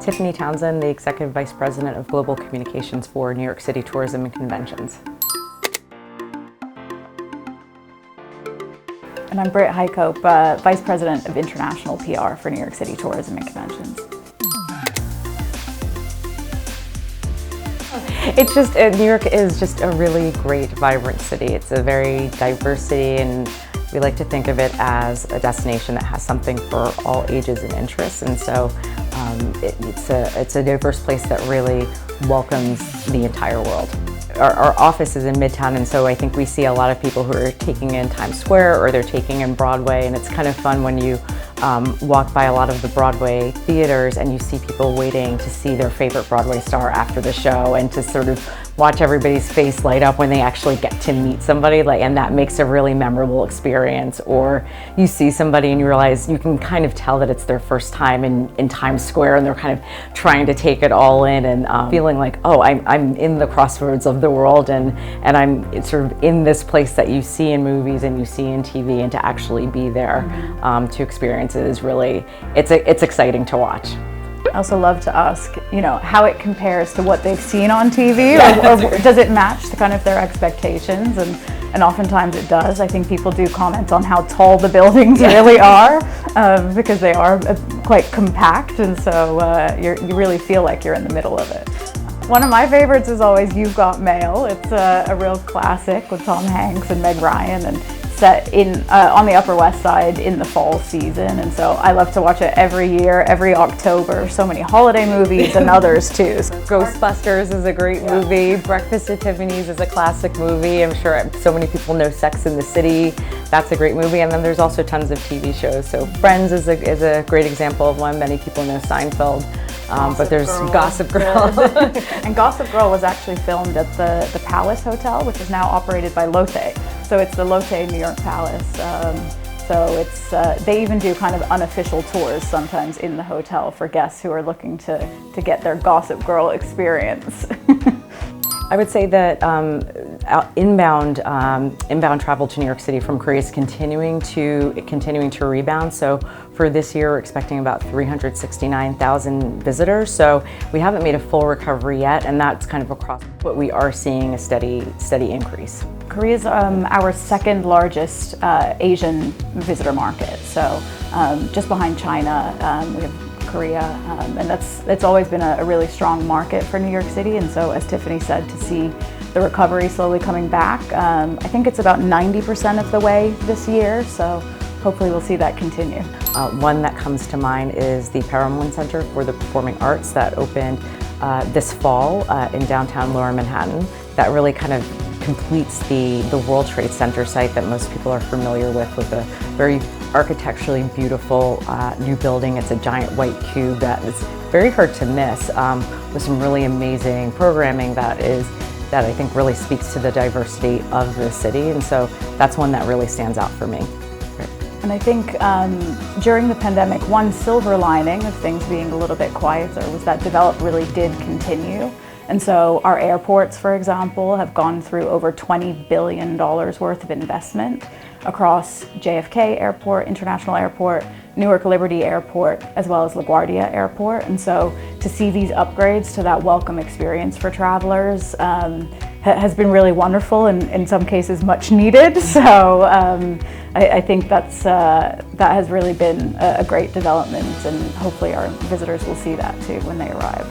Tiffany Townsend, the Executive Vice President of Global Communications for New York City Tourism and Conventions. And I'm Britt Heikope, Vice President of International PR for New York City Tourism and Conventions. It's just, New York is just a really great, vibrant city. It's a very diverse city, and we like to think of it as a destination that has something for all ages and interests. And so it's a diverse place that really welcomes the entire world. Our office is in Midtown, and so I think we see a lot of people who are taking in Times Square or they're taking in Broadway, and it's kind of fun when you walk by a lot of the Broadway theaters and you see people waiting to see their favorite Broadway star after the show, and to sort of watch everybody's face light up when they actually get to meet somebody, and that makes a really memorable experience. Or you see somebody and you realize, you can kind of tell that it's their first time in Times Square, and they're kind of trying to take it all in and feeling like, oh, I'm in the crossroads of the world, and I'm sort of in this place that you see in movies and you see in TV, and to actually be there to experience it is really, it's exciting to watch. I also love to ask, how it compares to what they've seen on TV, or does it match to kind of their expectations? And oftentimes it does. I think people do comment on how tall the buildings really are, because they are quite compact, and so you really feel like you're in the middle of it. One of my favorites is always You've Got Mail. It's a real classic with Tom Hanks and Meg Ryan, and set on the Upper West Side in the fall season. And so I love to watch it every year, every October. So many holiday movies and others too. Ghostbusters is a great movie. Breakfast at Tiffany's is a classic movie. I'm sure so many people know Sex and the City. That's a great movie. And then there's also tons of TV shows. So Friends is a great example of one. Many people know Seinfeld. But there's Gossip Girl. And Gossip Girl was actually filmed at the Palace Hotel, which is now operated by Lotte. So it's the Lotte New York Palace. So they even do kind of unofficial tours sometimes in the hotel for guests who are looking to get their Gossip Girl experience. I would say that inbound travel to New York City from Korea is continuing to rebound. So for this year, we're expecting about 369,000 visitors. So we haven't made a full recovery yet, and that's kind of across. But we are seeing a steady increase. Korea is our second largest Asian visitor market. So just behind China, we have Korea, and it's always been a really strong market for New York City. And so, as Tiffany said, to see the recovery slowly coming back, I think it's about 90% of the way this year. So hopefully we'll see that continue. One that comes to mind is the Perelman Center for the Performing Arts that opened this fall in downtown Lower Manhattan. That really kind of completes the World Trade Center site that most people are familiar with a very architecturally beautiful new building. It's a giant white cube that is very hard to miss, with some really amazing programming that I think really speaks to the diversity of the city. And so that's one that really stands out for me. And I think during the pandemic, one silver lining of things being a little bit quieter was that development really did continue. And so our airports, for example, have gone through over $20 billion worth of investment across JFK Airport, International Airport, Newark Liberty Airport, as well as LaGuardia Airport. And so to see these upgrades to that welcome experience for travelers has been really wonderful, and in some cases much needed. So I think that has really been a great development, and hopefully our visitors will see that too when they arrive.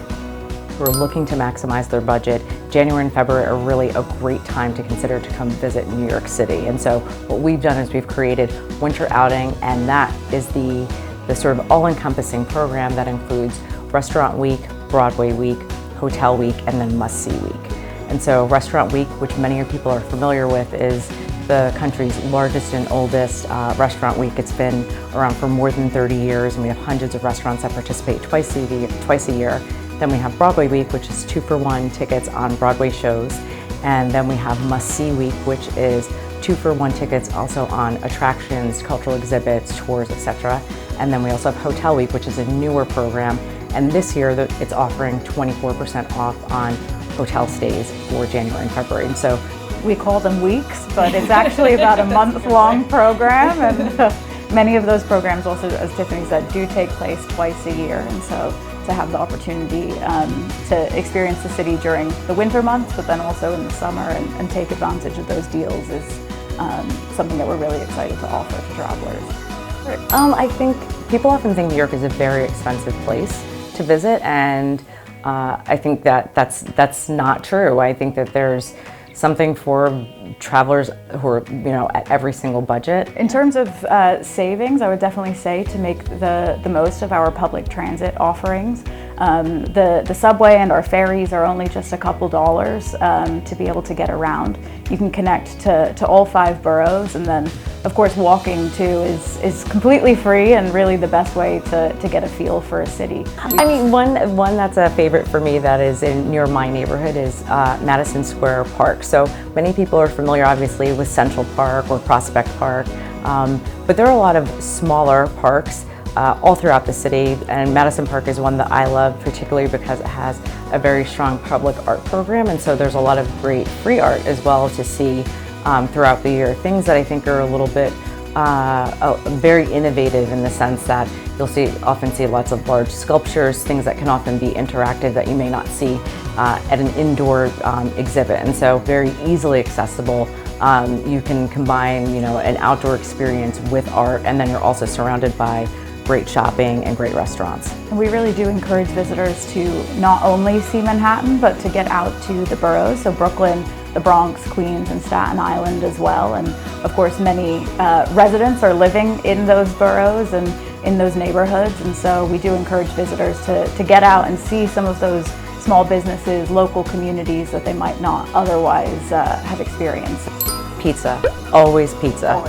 Who are looking to maximize their budget, January and February are really a great time to consider to come visit New York City. And so what we've done is we've created Winter Outing, and that is the sort of all-encompassing program that includes Restaurant Week, Broadway Week, Hotel Week, and then Must See Week. And so Restaurant Week, which many people are familiar with, is the country's largest and oldest restaurant week. It's been around for more than 30 years, and we have hundreds of restaurants that participate twice a year. Then we have Broadway Week, which is 2-for-1 tickets on Broadway shows. And then we have Must See Week, which is 2-for-1 tickets also on attractions, cultural exhibits, tours, etc. And then we also have Hotel Week, which is a newer program. And this year, it's offering 24% off on hotel stays for January and February. And so we call them weeks, but it's actually about a month-long program. And many of those programs also, as Tiffany said, do take place twice a year. And so to have the opportunity to experience the city during the winter months, but then also in the summer and take advantage of those deals is something that we're really excited to offer to travelers. I think people often think New York is a very expensive place to visit, and I think that that's not true. I think that there's something for travelers who are, at every single budget. In terms of savings, I would definitely say to make the most of our public transit offerings. The subway and our ferries are only just a couple dollars to be able to get around. You can connect to all 5 boroughs, and then of course walking too is completely free and really the best way to get a feel for a city. I mean, one that's a favorite for me that is near my neighborhood is Madison Square Park. So many people are familiar obviously with Central Park or Prospect Park, but there are a lot of smaller parks all throughout the city, and Madison Park is one that I love particularly because it has a very strong public art program, and so there's a lot of great free art as well to see throughout the year. Things that I think are a little bit very innovative in the sense that you'll often see lots of large sculptures, things that can often be interactive that you may not see at an indoor exhibit, and so very easily accessible. You can combine, an outdoor experience with art, and then you're also surrounded by great shopping and great restaurants. And we really do encourage visitors to not only see Manhattan, but to get out to the boroughs, so Brooklyn, the Bronx, Queens, and Staten Island as well. And of course, many residents are living in those boroughs and in those neighborhoods, and so we do encourage visitors to get out and see some of those small businesses, local communities that they might not otherwise have experienced. Pizza, always pizza.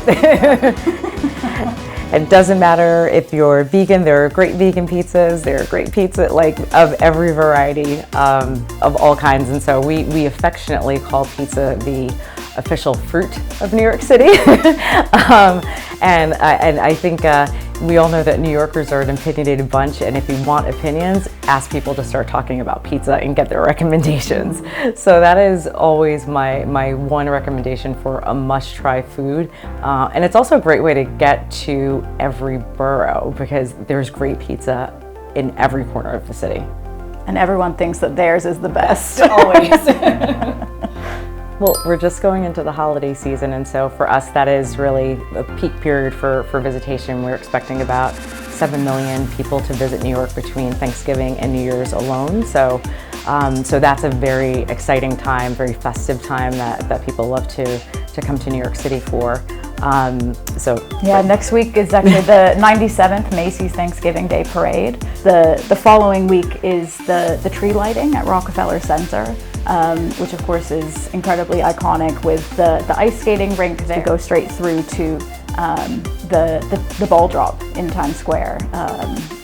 It doesn't matter if you're vegan, there are great vegan pizzas, there are great pizza of every variety of all kinds, and so we affectionately call pizza the official fruit of New York City. And I think we all know that New Yorkers are an opinionated bunch, and if you want opinions, ask people to start talking about pizza and get their recommendations. So that is always my one recommendation for a must-try food. And it's also a great way to get to every borough because there's great pizza in every corner of the city. And everyone thinks that theirs is the best. Always. Well, we're just going into the holiday season, and so for us that is really a peak period for visitation. We're expecting about 7 million people to visit New York between Thanksgiving and New Year's alone. So that's a very exciting time, very festive time that people love to come to New York City for. Next week is actually the 97th Macy's Thanksgiving Day Parade. The following week is the tree lighting at Rockefeller Center, which of course is incredibly iconic with the ice skating rink there. To go straight through to the ball drop in Times Square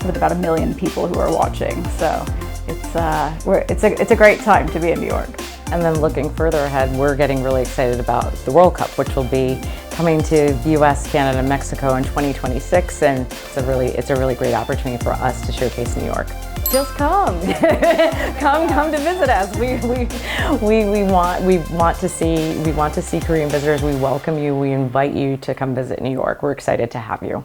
with about 1 million people who are watching. So it's a great time to be in New York. And then looking further ahead, we're getting really excited about the World Cup, which will be coming to the US, Canada, and Mexico in 2026, and it's a really great opportunity for us to showcase New York. Just come, come to visit us. We want to see Korean visitors. We welcome you. We invite you to come visit New York. We're excited to have you.